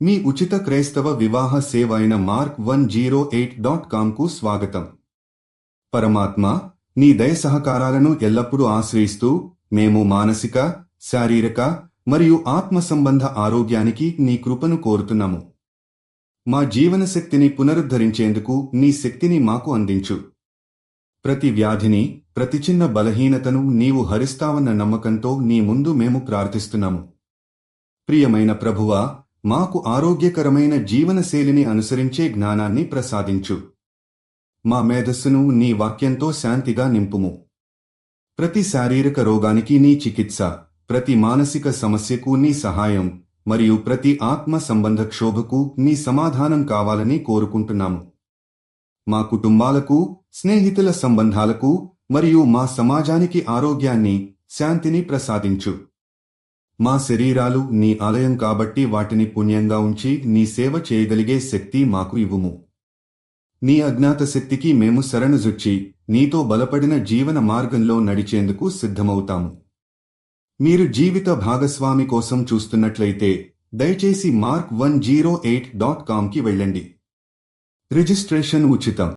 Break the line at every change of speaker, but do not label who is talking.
మీ ఉచిత క్రైస్తవ వివాహ సేవ అయిన mark108.com కు స్వాగతం. పరమాత్మ, నీ దయ సహకారాలను ఎల్లప్పుడూ ఆశ్రయిస్తూ, మేము మానసిక, శారీరక మరియు ఆత్మ సంబంధ ఆరోగ్యానికి నీ కృపను కోరుతున్నాము. మా జీవన శక్తిని పునరుద్ధరించేందుకు నీ శక్తిని మాకు అందించు. ప్రతి వ్యాధిని, ప్రతి చిన్న బలహీనతను నీవు హరిస్తావన్న నమ్మకంతో నీ ముందు మేము ప్రార్థిస్తున్నాము. ప్రియమైన ప్రభువా, మాకు ఆరోగ్యకరమైన జీవనశైలిని అనుసరించే జ్ఞానాన్ని ప్రసాదించు. మా మేధస్సును నీ వాక్యంతో శాంతిగా నింపుము. ప్రతి శారీరక రోగానికి నీ చికిత్స, ప్రతి మానసిక సమస్యకు నీ సహాయం మరియు ప్రతి ఆత్మ సంబంధ క్షోభకు నీ సమాధానం కావాలని కోరుకుంటున్నాము. మా కుటుంబాలకు, స్నేహితుల సంబంధాలకు మరియు మా సమాజానికి ఆరోగ్యాన్ని, శాంతిని ప్రసాదించు. మా శరీరాలు నీ ఆలయం కాబట్టి వాటిని పుణ్యంగా ఉంచి నీ సేవ చేయగలిగే శక్తి మాకు ఇవ్వుము. నీ అజ్ఞాత శక్తికి మేము శరణుజొచ్చి నీతో బలపడిన జీవన మార్గంలో నడిచేందుకు సిద్ధమవుతాము. మీరు జీవిత భాగస్వామి కోసం చూస్తున్నట్లయితే దయచేసి mark108.com కి వెళ్ళండి. రిజిస్ట్రేషన్ ఉచితం.